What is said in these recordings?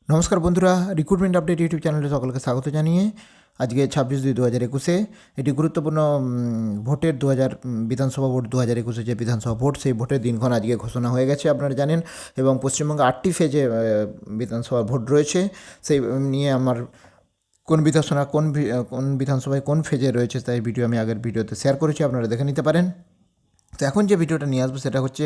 নমস্কার বন্ধুরা, recruitment update YouTube চ্যানেলে সকলকে স্বাগত জানিয়ে আজকে 26/2/2021 এটি গুরুত্বপূর্ণ ভোটের বিধানসভা ভোট 2021 যে বিধানসভা ভোট, সেই ভোটের দিনক্ষণ আজকে ঘোষণা হয়ে গেছে আপনারা জানেন। এবং পশ্চিমবঙ্গে 8টি ফেজে বিধানসভা ভোট রয়েছে। সেই নিয়ে আমার কোন বিধানসভায় কোন ফেজে রয়েছে তাই ভিডিও আমি আগের ভিডিওতে শেয়ার করেছি, আপনারা দেখে নিতে পারেন। তো এখন যে ভিডিওটা নিয়ে আসবো সেটা হচ্ছে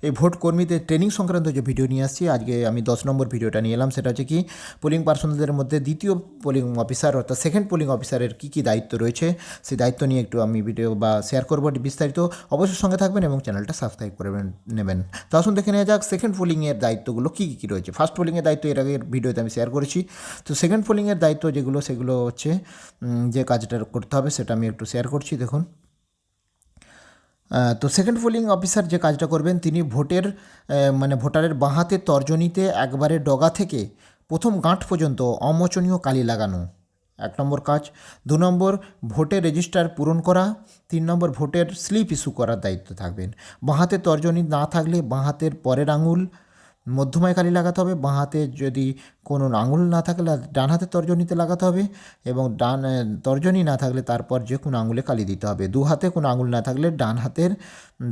এই ভোট কর্মীদের ট্রেনিং সংক্রান্ত যে ভিডিও নিয়ে আসছি। আজকে আমি 10 নম্বর ভিডিওটা নিয়ে এলাম। সেটা হচ্ছে কি, পোলিং পার্সনদের মধ্যে দ্বিতীয় পোলিং অফিসার অর্থাৎ সেকেন্ড পোলিং অফিসারের কী দায়িত্ব রয়েছে, সেই দায়িত্ব নিয়ে একটু আমি ভিডিও বা শেয়ার করবো বিস্তারিত। অবশ্যই সঙ্গে থাকবেন এবং চ্যানেলটা সাবস্ক্রাইব করে নেবেন। তো আসুন দেখে নেওয়া যাক সেকেন্ড পোলিংয়ের দায়িত্বগুলো কী রয়েছে। ফার্স্ট পোলিংয়ের দায়িত্ব এর আগের ভিডিওতে আমি শেয়ার করেছি। তো সেকেন্ড পোলিংয়ের দায়িত্ব সেগুলো হচ্ছে যে কাজটা করতে হবে সেটা আমি একটু শেয়ার করছি, দেখুন। তো সেকেন্ড পোলিং অফিসার যে কাজটা করবেন, তিনি ভোটারের বাঁ হাতের তর্জনীতে একবারে ডগা থেকে প্রথম গাঁট পর্যন্ত অমোচনীয় কালি লাগানো 1 নম্বর কাজ। 2 নম্বর, ভোটের রেজিস্টার পূরণ করা। 3 নম্বর, ভোটের স্লিপ ইস্যু করার দায়িত্ব থাকবেন। বাঁ হাতের তর্জনী না থাকলে বাঁ হাতের পরের আঙুল মধ্যমায় কালি লাগাতে হবে। বাঁ হাতে যদি কোনো আঙুল না থাকলে ডান হাতের তর্জনীতে লাগাতে হবে, এবং তর্জনী না থাকলে তারপর যে কোনো আঙুলে কালি দিতে হবে। 2 হাতে কোনো আঙুল না থাকলে ডান হাতের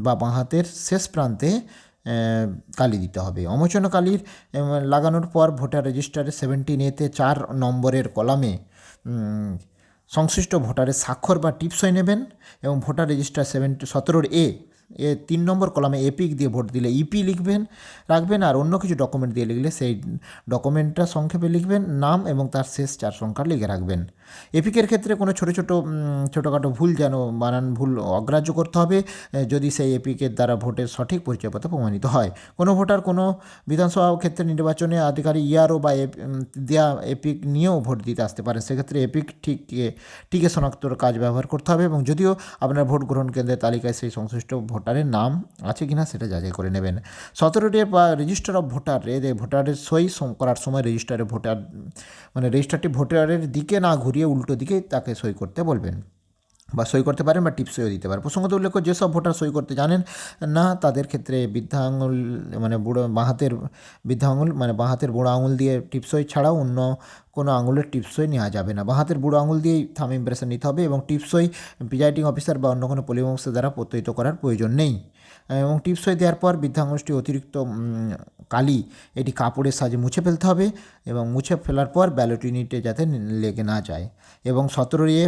বা বাঁ হাতের শেষ প্রান্তে কালি দিতে হবে। অমোচন কালির লাগানোর পর ভোটার রেজিস্টারে 17A-তে 4 নম্বরের কলামে সংশ্লিষ্ট ভোটারের স্বাক্ষর বা টিপসই নেবেন, এবং ভোটার রেজিস্টার 17A 3 নম্বর কলামে এপিক দিয়ে ভোট দিলে ইপি রাখবেন, আর অন্য কিছু ডকুমেন্ট দিয়ে লিখলে সেই ডকুমেন্টটা সংক্ষেপে লিখবেন, নাম এবং তার শেষ 4 সংখ্যা লিখে রাখবেন। এপিকের ক্ষেত্রে কোনো ছোটোখাটো ভুল বানান ভুল অগ্রাহ্য করতে হবে যদি সেই এপিকের দ্বারা ভোটের সঠিক পরিচয়পত্র প্রমাণিত হয়। কোনো ভোটার কোনো বিধানসভা ক্ষেত্রে নির্বাচনে আধিকারিক ইয়ারও বা দেয়া এপিক নিয়েও ভোট দিতে আসতে পারে। সেক্ষেত্রে এপিক টিকে শনাক্তর কাজ ব্যবহার করতে হবে, এবং যদিও আপনার ভোট গ্রহণ কেন্দ্রের তালিকায় সেই সংশ্লিষ্ট ভোটারের নাম আছে কিনা সেটা যাচাই করে নেবেন। 17টি বা রেজিস্টার অফ ভোটার, ভোটারের সই করার সময় রেজিস্টারটি ভোটারের দিকে না ঘুরিয়ে উল্টো দিকে তাকে সই করতে বলবেন, বা সই করতে পারেন বা টিপসইও দিতে পারেন। প্রসঙ্গত উল্লেখ্য, যেসব ভোটার সই করতে জানেন না তাদের ক্ষেত্রে বৃদ্ধা আঙুল বাঁ হাতের বুড়ো আঙুল দিয়ে টিপসই ছাড়াও অন্য কোনো আঙুলের টিপসই নেওয়া যাবে না। বাঁ হাতের বুড়ো আঙুল দিয়েই থাম ইমপ্রেশন নিতে হবে, এবং টিপসই প্রিজাইডিং অফিসার বা অন্য কোনো পোলিং অফিসার দ্বারা প্রত্যয়িত করার প্রয়োজন নেই। এবং টিপসই দেওয়ার পর বৃদ্ধাঙ্গুষ্ঠী অতিরিক্ত কালি এটি কাপড়ের সাহায্যে মুছে ফেলতে হবে, এবং মুছে ফেলার পর ব্যালট ইউনিটে যাতে লেগে না যায়। এবং 17A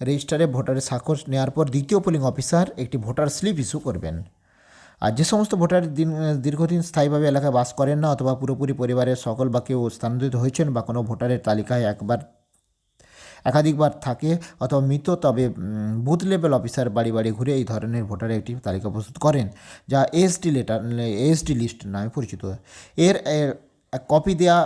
রেজিস্টারে ভোটারের স্বাক্ষর নেওয়ার পর দ্বিতীয় পোলিং অফিসার একটি ভোটার স্লিপ ইস্যু করবেন। আর যে সমস্ত ভোটার দীর্ঘদিন স্থায়ীভাবে এলাকায় বাস করেন না, অথবা পুরোপুরি পরিবারের সকল বা কেউ স্থানান্তরিত হয়েছেন, বা কোনো ভোটারের তালিকায় একাধিকবার থাকে অথবা মৃত, তবে বুথ লেভেল অফিসার বাড়ি বাড়ি ঘুরে এই ধরনের ভোটারের একটি তালিকা প্রস্তুত করেন, যা এএসডি লিস্ট নামে পরিচিত। এর কপি দেওয়া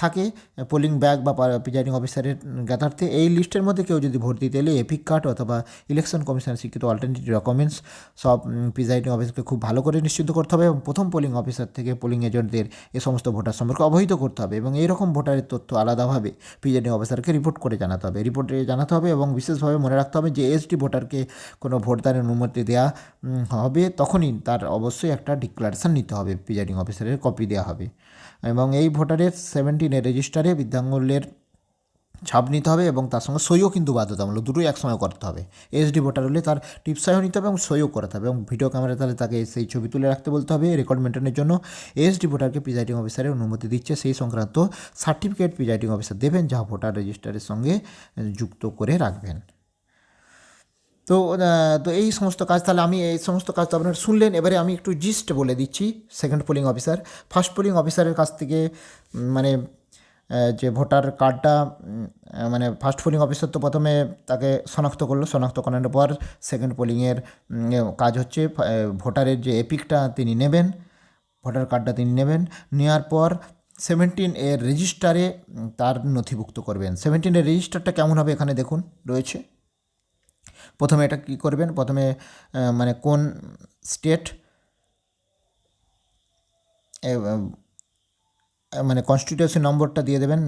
থাকে পোলিং ব্যাগ বা প্রিজাইডিং অফিসারের জ্ঞাতার্থে। এই লিস্টের মধ্যে কেউ যদি ভোট দিতে এলে এপিক কার্ড অথবা ইলেকশন কমিশনের স্বীকৃত অল্টারনেটিভ ডকুমেন্টস সব প্রিজাইডিং অফিসারকে খুব ভালো করে নিশ্চিত করতে হবে, এবং প্রথম পোলিং অফিসার থেকে পোলিং এজেন্টদের এ সমস্ত ভোটার সম্পর্কে অবহিত করতে হবে, এবং এইরকম ভোটারের তথ্য আলাদাভাবে প্রিজাইডিং অফিসারকে রিপোর্টে জানাতে হবে। এবং বিশেষভাবে মনে রাখতে হবে যে এসটি ভোটারকে কোনো ভোটদানের অনুমতি দেওয়া হবে তখনই তার অবশ্যই একটা ডিক্লারেশন নিতে হবে, প্রিজাইডিং অফিসারের কপি দেওয়া হবে। এবং এই ভোটারের 17 রেজিস্টারে বৃদ্ধাঙ্গুলের ছাপ নিতে হবে, এবং তার সঙ্গে সইও কিন্তু বাধ্যতামূলক, দুটোই একসঙ্গে করতে হবে। এসডি ভোটার হলে তার টিপসইও নিতে হবে এবং সইও করাতে হবে, এবং ভিডিও ক্যামেরা তাহলে তাকে সেই ছবি তুলে রাখতে বলতে হবে। রেকর্ড মেনটেনের জন্য এসডি ভোটারকে প্রিজাইডিং অফিসারের অনুমতি দিচ্ছে সেই সংক্রান্ত সার্টিফিকেট প্রিজাইডিং অফিসার দেবেন, যা ভোটার রেজিস্টারের সঙ্গে যুক্ত করে রাখবেন। তো এই সমস্ত কাজ, তাহলে আমি এই সমস্ত কাজ তো আপনারা শুনলেন। এবারে আমি একটু জিস্ট বলে দিচ্ছি second polling officer. First polling অফিসারের কাছ থেকে যে ভোটার কার্ডটা ফার্স্ট পোলিং অফিসার তো প্রথমে তাকে শনাক্ত করানোর পর সেকেন্ড পোলিংয়ের কাজ হচ্ছে ভোটারের যে এপিকটা তিনি নেবেন, ভোটার কার্ডটা তিনি নেবেন, নেওয়ার পর 17 এর রেজিস্টারে তার নথিভুক্ত করবেন। 17 এর রেজিস্টারটা কেমন হবে এখানে দেখুন রয়েছে। প্রথমে এটা কী করবেন, প্রথমে কোন স্টেট কনস্টিটিউশন নম্বরটা দিয়ে দেবেন,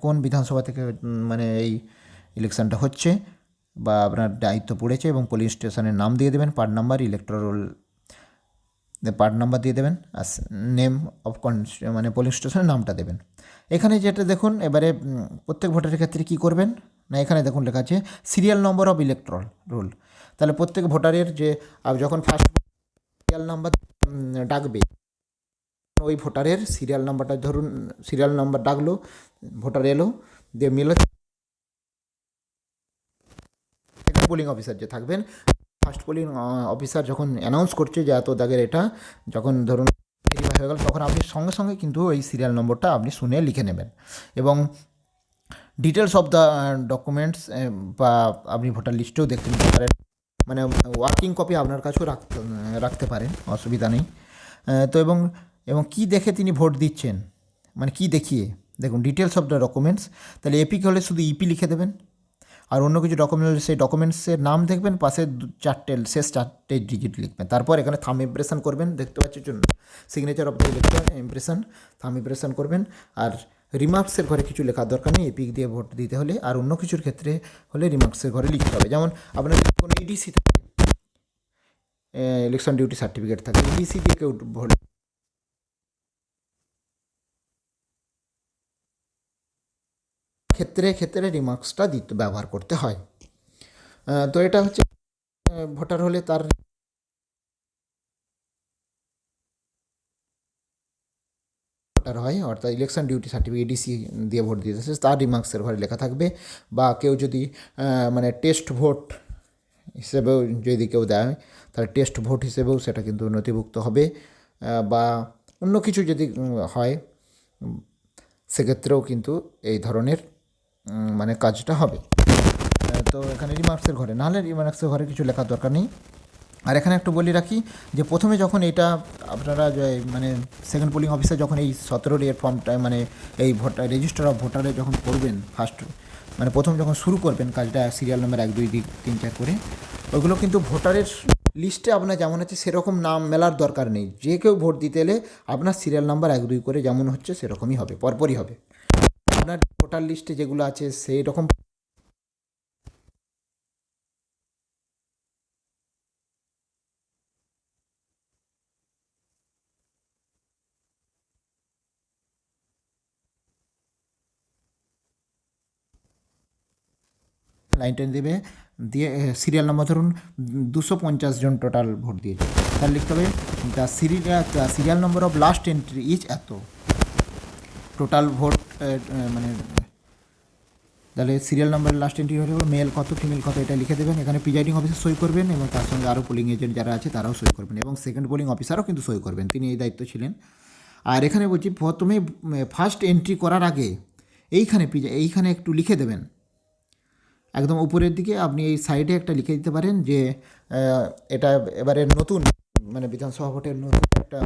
কোন বিধানসভা থেকে এই ইলেকশনটা হচ্ছে বা আপনার দায়িত্ব পড়েছে, এবং পোলিং স্টেশনের নাম দিয়ে দেবেন, part number, electoral part number দিয়ে দেবেন, আর নেম অফ পোলিং স্টেশনের নামটা দেবেন। এখানে যেটা দেখুন এবারে প্রত্যেক ভোটারের ক্ষেত্রে কী করবেন না, এখানে দেখুন লেখা আছে serial number of electoral roll. তাহলে প্রত্যেক ভোটারের যে যখন ফার্স্ট সিরিয়াল নাম্বার ডাকবে, ওই ভোটারের সিরিয়াল নাম্বারটা ধরুন, সিরিয়াল নাম্বার ডাকলো, ভোটার এলো, দিয়ে মিলো সেকেন্ড পোলিং অফিসার যে থাকবেন, ফার্স্ট পোলিং অফিসার যখন অ্যানাউন্স করছে যে এত দাগের এটা, যখন ধরুন ভেরিফাই হয়ে গেল, তখন আপনি সঙ্গে সঙ্গে কিন্তু এই সিরিয়াল নম্বরটা আপনি শুনে লিখে নেবেন। এবং ডিটেলস অফ দ্য ডকুমেন্টস বা আপনি ভোটার লিস্টেও দেখতে নিতে পারেন, মানে ওয়ার্কিং কপি আপনার কাছেও রাখতে পারেন, অসুবিধা নেই। তো এবং এবং কী দেখে তিনি ভোট দিচ্ছেন, মানে কী দেখিয়ে, দেখুন ডিটেলস অফ দ্য ডকুমেন্টস, তাহলে এপিক হলে শুধু ইপি লিখে দেবেন। আর অন্য কিছু ডকুমেন্ট হলে সেই ডকুমেন্টসের নাম দেখবেন, পাশে শেষ চারটে ডিজিট লিখবেন। তারপর এখানে থাম ইমপ্রেশন করবেন, দেখতে পাচ্ছেন জন্য signature of the electron impression, থাম ইমপ্রেশন করবেন। আর রিমার্কসের ঘরে কিছু লেখার দরকার নেই, এপিক দিয়ে ভোট দিতে হলে। আর অন্য কিছুর ক্ষেত্রে হলে রিমার্কসের ঘরে লিখতে হবে। যেমন আপনার কোনো ইডিসি থাকে, ইলেকশন ডিউটি সার্টিফিকেট থাকে, ইডিসি দিয়ে কেউ ভোট ক্ষেত্রে ক্ষেত্রে রিমার্কসটা ব্যবহার করতে হয়। তো এটা হচ্ছে ভোটার হলে তার ভোটার হয়, অর্থাৎ ইলেকশন ডিউটি সার্টিফিকেট ইডিসি দিয়ে ভোট দিতেছে, তার রিমার্কসের ঘরে লেখা থাকবে। বা কেউ যদি মানে টেস্ট ভোট হিসেবেও যদি কেউ দেয়, তাহলে টেস্ট ভোট হিসেবেও সেটা কিন্তু নথিভুক্ত হবে। বা অন্য কিছু যদি হয়, সেক্ষেত্রেও কিন্তু এই ধরনের মানে কাজটা হবে। তো এখানে রিমার্কসের ঘরে, নাহলে রিমার্কসের ঘরে কিছু লেখার দরকার নেই। আর এখানে একটু বলে রাখি যে প্রথমে যখন এটা আপনারা মানে সেকেন্ড পোলিং অফিসার যখন এই 17 এর ফর্মটা, মানে এই ভোটার রেজিস্টার অফ ভোটারে যখন করবেন, ফার্স্ট মানে প্রথম যখন শুরু করবেন কাজটা, সিরিয়াল নাম্বার 1 2 3 4 করে, ওইগুলো কিন্তু ভোটারের লিস্টে আপনার যেমন আছে সেরকম নাম মেলার দরকার নেই। যে কেউ ভোট দিতে এলে আপনার সিরিয়াল নাম্বার 1 2 করে যেমন হচ্ছে সেরকমই হবে, পরপরই হবে। আপনার ভোটার লিস্টে যেগুলো আছে সেই রকম লাইন টেনে দেবে, দিয়ে সিরিয়াল নাম্বার ধরুন 250 জন টোটাল ভোট দিয়েছে, তাহলে লিখতে হবে the serial number of last entry is এত, টোটাল ভোট মানে তাহলে সিরিয়াল নাম্বারের লাস্ট এন্ট্রি হলে মেল কত ফিমেল কত এটা লিখে দেবেন। এখানে প্রিজাইডিং অফিসার সই করবেন এবং তার সঙ্গে আরও পোলিং এজেন্ট যারা আছে তারাও সই করবেন, এবং সেকেন্ড পোলিং অফিসারও কিন্তু সই করবেন, তিনি এই দায়িত্ব ছিলেন। আর এখানে বলছি প্রথমে ফার্স্ট এন্ট্রি করার আগে এইখানে একটু লিখে দেবেন, একদম উপরের দিকে আপনি এই সাইডে একটা লিখে দিতে পারেন যে এটা এবারে নতুন, মানে বিধানসভা ভোটের নতুন একটা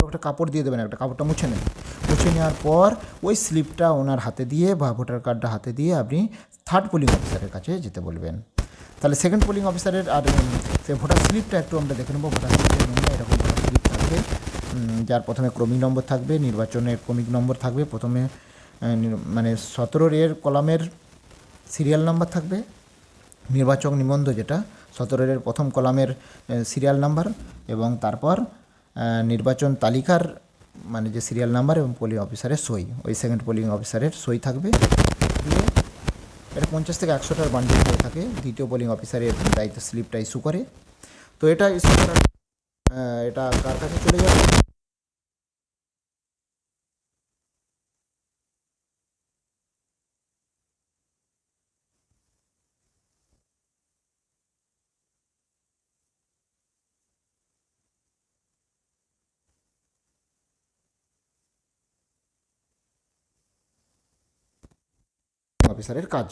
একটা কাপড় দিয়ে দেবেন, একটা কাপড়টা মুছে নেবেন। মুছে নেওয়ার পর ওই স্লিপটা ওনার হাতে দিয়ে বা ভোটার কার্ডটা হাতে দিয়ে আপনি থার্ড পোলিং অফিসারের কাছে যেতে বলবেন। তাহলে সেকেন্ড পোলিং অফিসারের আর সে ভোটার স্লিপটা একটু আমরা দেখে নেবো। ভোটার স্লিপের এরকম ভোটার স্লিপ থাকবে, যার প্রথমে ক্রমিক নম্বর থাকবে, নির্বাচনের ক্রমিক নম্বর থাকবে প্রথমে, মানে 17 কলামের সিরিয়াল নাম্বার থাকবে, নির্বাচক নিবন্ধ যেটা 17 প্রথম কলামের সিরিয়াল নাম্বার, এবং তারপর নির্বাচন তালিকার মানে যে সিরিয়াল নাম্বার এবং পোলিং অফিসারের সই, ওই সেকেন্ড পোলিং অফিসারের সই থাকবে। দিয়ে এটা 50 থেকে 100টার বান্ডিল হয়ে থাকে, দ্বিতীয় পোলিং অফিসারের দায়িত্ব স্লিপটা ইস্যু করে। তো এটা ইস্যু করার এটা কার কাছে চলে যাবে? অফিসারের কাজ।